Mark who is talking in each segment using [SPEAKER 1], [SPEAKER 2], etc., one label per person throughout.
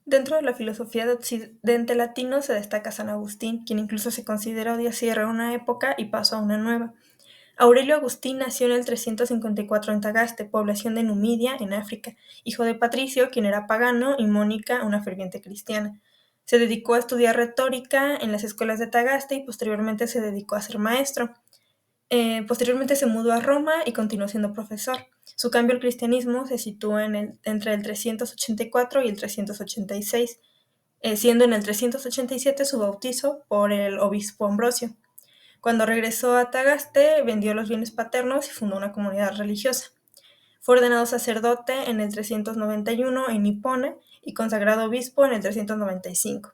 [SPEAKER 1] Dentro de la filosofía de Occidente latino se destaca San Agustín, quien incluso se consideró dio cierre a una época y pasó a una nueva. Aurelio Agustín nació en el 354 en Tagaste, población de Numidia, en África, hijo de Patricio, quien era pagano, y Mónica, una ferviente cristiana. Se dedicó a estudiar retórica en las escuelas de Tagaste y posteriormente se dedicó a ser maestro. Posteriormente se mudó a Roma y continuó siendo profesor. Su cambio al cristianismo se sitúa entre el 384 y el 386, siendo en el 387 su bautizo por el obispo Ambrosio. Cuando regresó a Tagaste, vendió los bienes paternos y fundó una comunidad religiosa. Fue ordenado sacerdote en el 391 en Hipona y consagrado obispo en el 395,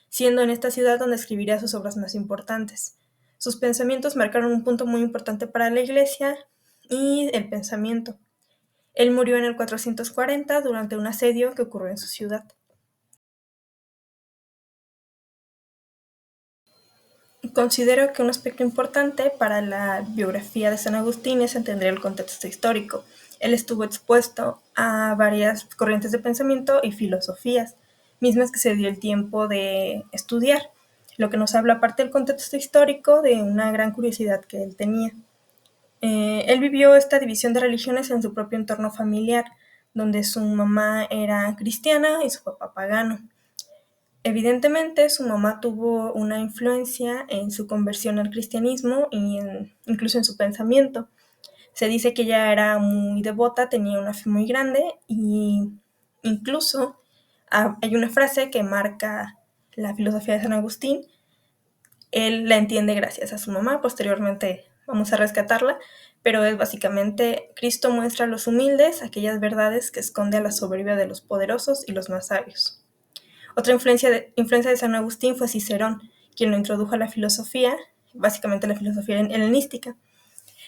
[SPEAKER 1] siendo en esta ciudad donde escribiría sus obras más importantes. Sus pensamientos marcaron un punto muy importante para la Iglesia y el pensamiento. Él murió en el 440 durante un asedio que ocurrió en su ciudad. Considero que un aspecto importante para la biografía de San Agustín es entender el contexto histórico. Él estuvo expuesto a varias corrientes de pensamiento y filosofías, mismas que se dio el tiempo de estudiar, lo que nos habla, aparte del contexto histórico, de una gran curiosidad que él tenía. Él vivió esta división de religiones en su propio entorno familiar, donde su mamá era cristiana y su papá pagano. Evidentemente, su mamá tuvo una influencia en su conversión al cristianismo y incluso en su pensamiento. Se dice que ella era muy devota, tenía una fe muy grande y incluso hay una frase que marca la filosofía de San Agustín. Él la entiende gracias a su mamá, posteriormente vamos a rescatarla, pero es básicamente: Cristo muestra a los humildes aquellas verdades que esconde a la soberbia de los poderosos y los más sabios. Otra influencia de San Agustín fue Cicerón, quien lo introdujo a la filosofía, básicamente la filosofía helenística.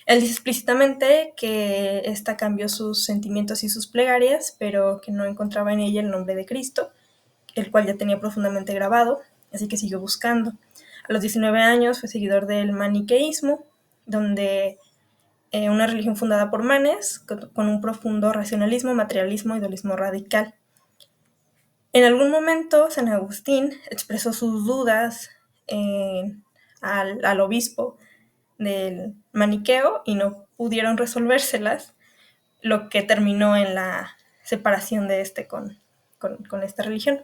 [SPEAKER 1] Él dice explícitamente que esta cambió sus sentimientos y sus plegarias, pero que no encontraba en ella el nombre de Cristo, el cual ya tenía profundamente grabado, así que siguió buscando. A los 19 años fue seguidor del maniqueísmo, donde una religión fundada por Manes, con un profundo racionalismo, materialismo y dualismo radical. En algún momento, San Agustín expresó sus dudas al obispo del maniqueo y no pudieron resolvérselas, lo que terminó en la separación de este con esta religión.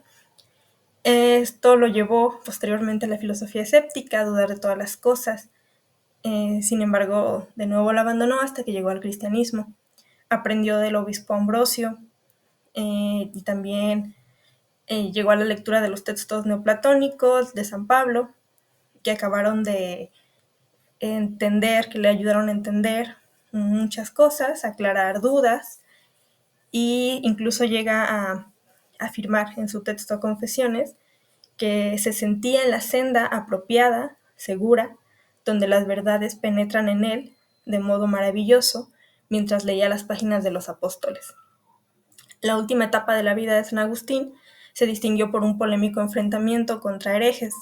[SPEAKER 1] Esto lo llevó posteriormente a la filosofía escéptica, a dudar de todas las cosas. Sin embargo, de nuevo la abandonó hasta que llegó al cristianismo. Aprendió del obispo Ambrosio y también llegó a la lectura de los textos neoplatónicos de San Pablo, que acabaron de entender, que le ayudaron a entender muchas cosas, a aclarar dudas, e incluso llega a afirmar en su texto Confesiones que se sentía en la senda apropiada, segura, donde las verdades penetran en él de modo maravilloso mientras leía las páginas de los apóstoles. La última etapa de la vida de San Agustín se distinguió por un polémico enfrentamiento contra herejes,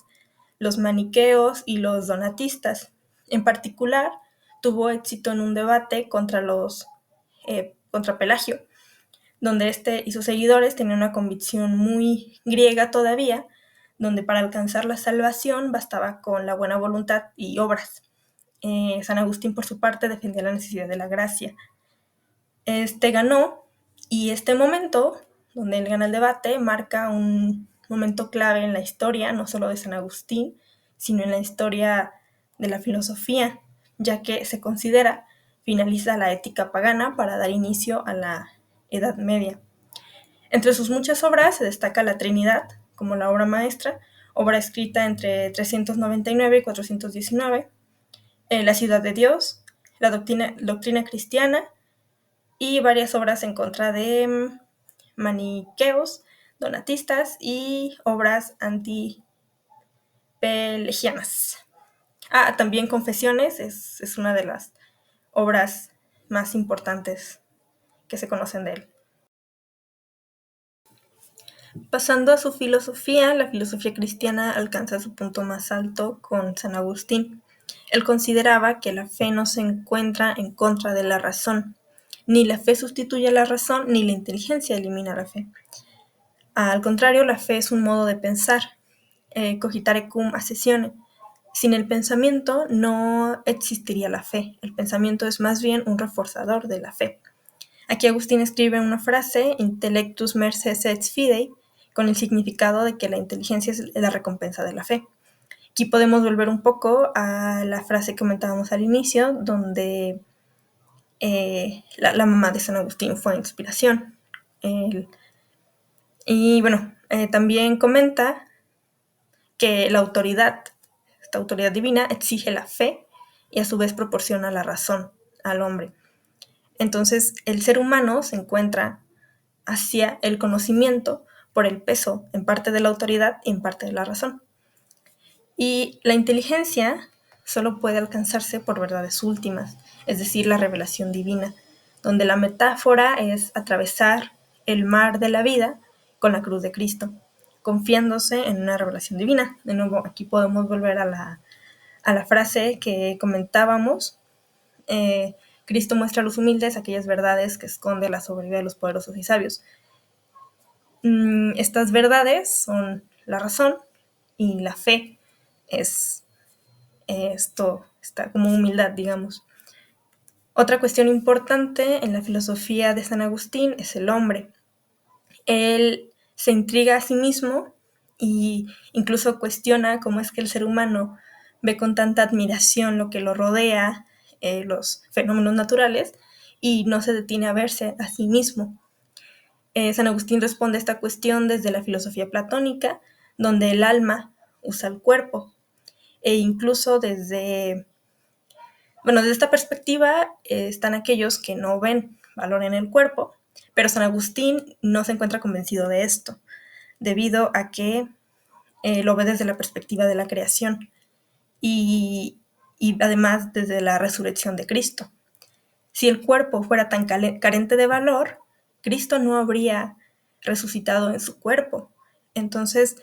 [SPEAKER 1] los maniqueos y los donatistas. En particular, tuvo éxito en un debate contra Pelagio, donde este y sus seguidores tenían una convicción muy griega todavía, donde para alcanzar la salvación bastaba con la buena voluntad y obras. San Agustín, por su parte, defendía la necesidad de la gracia. Este ganó, y este momento, donde él gana el debate, marca un momento clave en la historia, no solo de San Agustín, sino en la historia de la filosofía, ya que se considera finaliza la ética pagana para dar inicio a la Edad Media. Entre sus muchas obras se destaca La Trinidad, como la obra maestra, obra escrita entre 399 y 419, La Ciudad de Dios, la doctrina cristiana, y varias obras en contra de maniqueos, donatistas y obras antipelagianas. También Confesiones es una de las obras más importantes que se conocen de él. Pasando a su filosofía, la filosofía cristiana alcanza su punto más alto con San Agustín. Él consideraba que la fe no se encuentra en contra de la razón. Ni la fe sustituye a la razón, ni la inteligencia elimina la fe. Al contrario, la fe es un modo de pensar, cogitare cum accessione. Sin el pensamiento no existiría la fe. El pensamiento es más bien un reforzador de la fe. Aquí Agustín escribe una frase, intellectus merces et fidei, con el significado de que la inteligencia es la recompensa de la fe. Aquí podemos volver un poco a la frase que comentábamos al inicio, donde la mamá de San Agustín fue inspiración. Y bueno, también comenta que esta autoridad divina, exige la fe y a su vez proporciona la razón al hombre. Entonces, el ser humano se encuentra hacia el conocimiento por el peso en parte de la autoridad y en parte de la razón. Y la inteligencia solo puede alcanzarse por verdades últimas, es decir, la revelación divina, donde la metáfora es atravesar el mar de la vida con la cruz de Cristo, confiándose en una revelación divina. De nuevo, aquí podemos volver a la frase que comentábamos. Cristo muestra a los humildes aquellas verdades que esconde la soberbia de los poderosos y sabios. Estas verdades son la razón y la fe es esto, está como humildad, digamos. Otra cuestión importante en la filosofía de San Agustín es el hombre. Él se intriga a sí mismo e incluso cuestiona cómo es que el ser humano ve con tanta admiración lo que lo rodea, los fenómenos naturales, y no se detiene a verse a sí mismo. San Agustín responde a esta cuestión desde la filosofía platónica, donde el alma usa el cuerpo, e incluso desde esta perspectiva están aquellos que no ven valor en el cuerpo, pero San Agustín no se encuentra convencido de esto, debido a que lo ve desde la perspectiva de la creación y además desde la resurrección de Cristo. Si el cuerpo fuera tan carente de valor, Cristo no habría resucitado en su cuerpo. Entonces,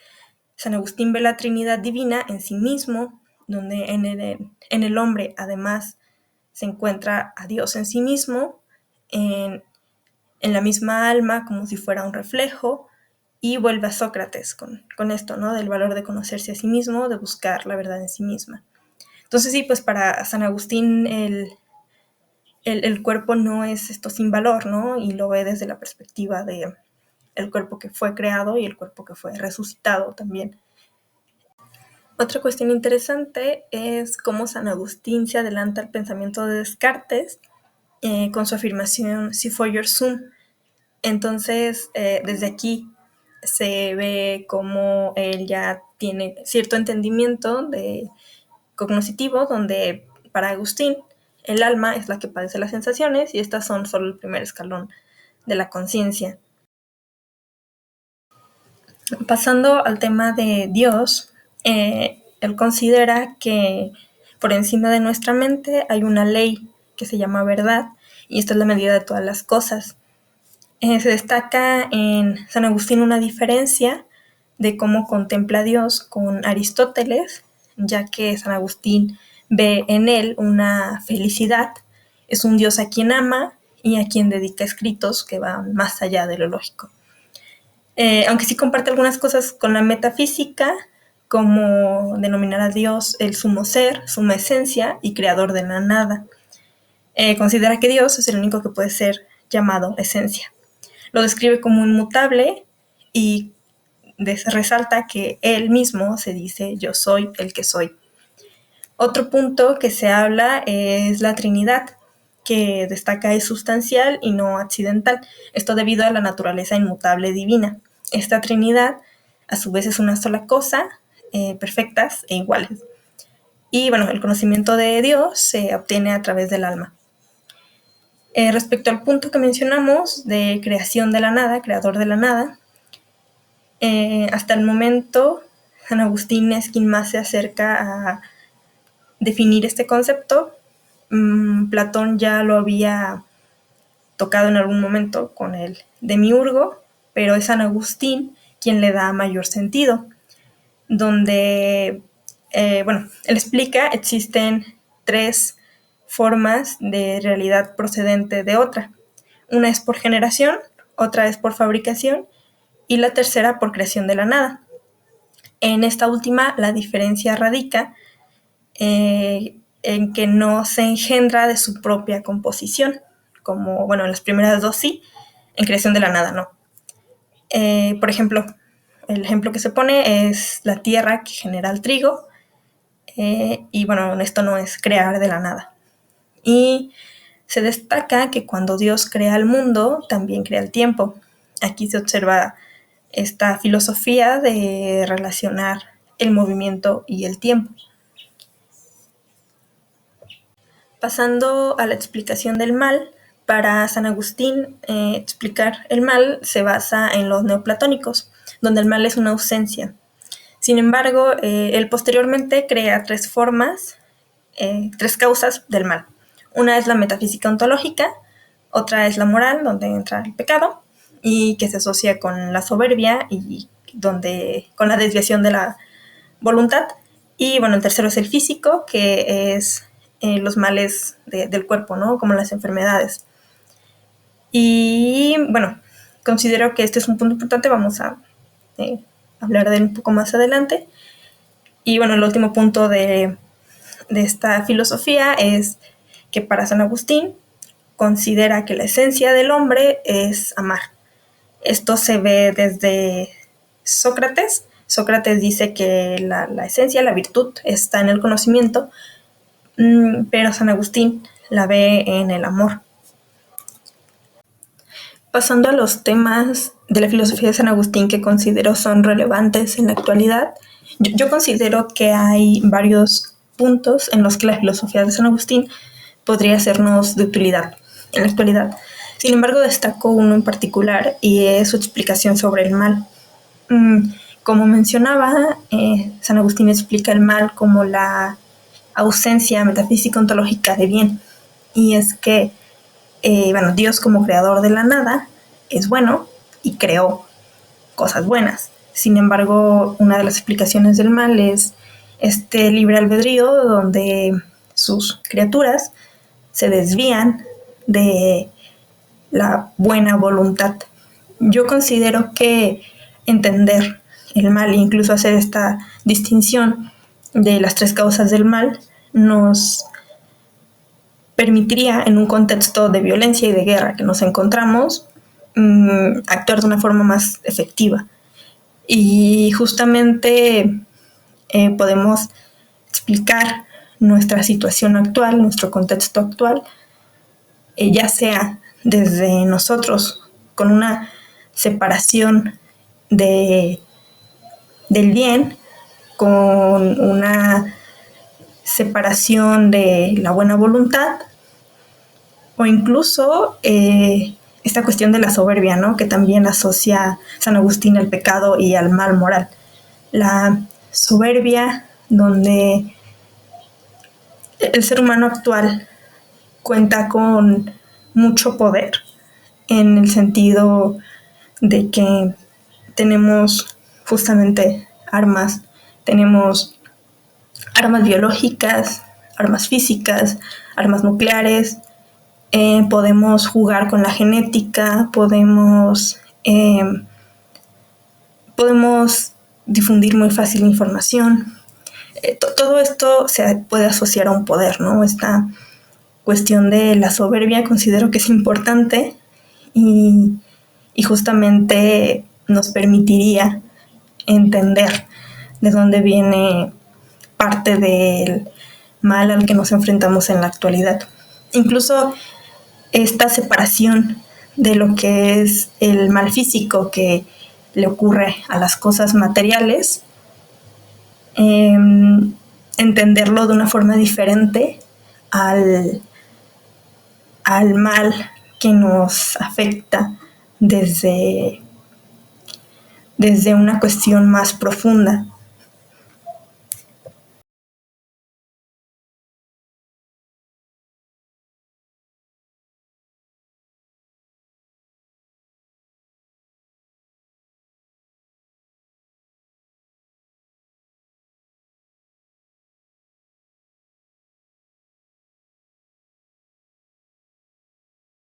[SPEAKER 1] San Agustín ve la Trinidad divina en sí mismo, donde en el hombre además se encuentra a Dios en sí mismo, en la misma alma, como si fuera un reflejo, y vuelve a Sócrates con esto, ¿no? Del valor de conocerse a sí mismo, de buscar la verdad en sí misma. Entonces sí, pues para San Agustín el cuerpo no es esto sin valor, ¿no? Y lo ve desde la perspectiva de el cuerpo que fue creado y el cuerpo que fue resucitado también. Otra cuestión interesante es cómo San Agustín se adelanta al pensamiento de Descartes con su afirmación "Si foyer sum". Entonces, desde aquí se ve cómo él ya tiene cierto entendimiento cognoscitivo, donde para Agustín el alma es la que padece las sensaciones y estas son solo el primer escalón de la conciencia. Pasando al tema de Dios, él considera que por encima de nuestra mente hay una ley que se llama verdad y esta es la medida de todas las cosas. Se destaca en San Agustín una diferencia de cómo contempla a Dios con Aristóteles, ya que San Agustín ve en él una felicidad, es un Dios a quien ama y a quien dedica escritos que van más allá de lo lógico. Aunque sí comparte algunas cosas con la metafísica, como denominar a Dios el sumo ser, suma esencia y creador de la nada. Considera que Dios es el único que puede ser llamado esencia. Lo describe como inmutable y resalta que él mismo se dice yo soy el que soy. Otro punto que se habla es la Trinidad, que destaca es sustancial y no accidental, esto debido a la naturaleza inmutable divina. Esta Trinidad a su vez es una sola cosa, perfectas e iguales. Y bueno, el conocimiento de Dios se obtiene a través del alma. Respecto al punto que mencionamos de creación de la nada, creador de la nada, hasta el momento San Agustín es quien más se acerca a definir este concepto. Platón ya lo había tocado en algún momento con el demiurgo, pero es San Agustín quien le da mayor sentido, donde, él explica, existen 3 formas de realidad procedente de otra. Una es por generación, otra es por fabricación y la tercera por creación de la nada. En esta última, la diferencia radica en que no se engendra de su propia composición, como, bueno, en las primeras dos sí, en creación de la nada no. Por ejemplo, el ejemplo que se pone es la tierra que genera el trigo, y bueno, esto no es crear de la nada. Y se destaca que cuando Dios crea el mundo, también crea el tiempo. Aquí se observa esta filosofía de relacionar el movimiento y el tiempo. Pasando a la explicación del mal, para San Agustín, explicar el mal se basa en los neoplatónicos, donde el mal es una ausencia. Sin embargo, él posteriormente crea tres formas, tres causas del mal. Una es la metafísica ontológica, otra es la moral, donde entra el pecado, y que se asocia con la soberbia y con la desviación de la voluntad. Y bueno, el tercero es el físico, que es los males del cuerpo, ¿no? Como las enfermedades. Y bueno, considero que este es un punto importante, vamos a hablar de él un poco más adelante. Y bueno, el último punto de esta filosofía es que para San Agustín considera que la esencia del hombre es amar. Esto se ve desde Sócrates. Sócrates dice que la esencia, la virtud, está en el conocimiento, pero San Agustín la ve en el amor. Pasando a los temas de la filosofía de San Agustín que considero son relevantes en la actualidad, yo considero que hay varios puntos en los que la filosofía de San Agustín podría sernos de utilidad en la actualidad. Sin embargo, destaco uno en particular y es su explicación sobre el mal. Como mencionaba, San Agustín explica el mal como la ausencia metafísica ontológica de bien. Y es que, bueno, Dios como creador de la nada es bueno y creó cosas buenas. Sin embargo, una de las explicaciones del mal es este libre albedrío donde sus criaturas se desvían de la buena voluntad. Yo considero que entender el mal e incluso hacer esta distinción de las tres causas del mal nos permitiría, en un contexto de violencia y de guerra que nos encontramos, actuar de una forma más efectiva. Y justamente podemos explicar nuestra situación actual, nuestro contexto actual, ya sea desde nosotros con una separación del bien, con una separación de la buena voluntad, o incluso esta cuestión de la soberbia, ¿no? Que también asocia San Agustín al pecado y al mal moral. La soberbia donde el ser humano actual cuenta con mucho poder, en el sentido de que tenemos justamente tenemos armas biológicas, armas físicas, armas nucleares, podemos jugar con la genética, podemos difundir muy fácil información. Todo esto se puede asociar a un poder, ¿no? Esta cuestión de la soberbia considero que es importante y justamente nos permitiría entender de dónde viene parte del mal al que nos enfrentamos en la actualidad. Incluso esta separación de lo que es el mal físico que le ocurre a las cosas materiales, entenderlo de una forma diferente al mal que nos afecta desde una cuestión más profunda.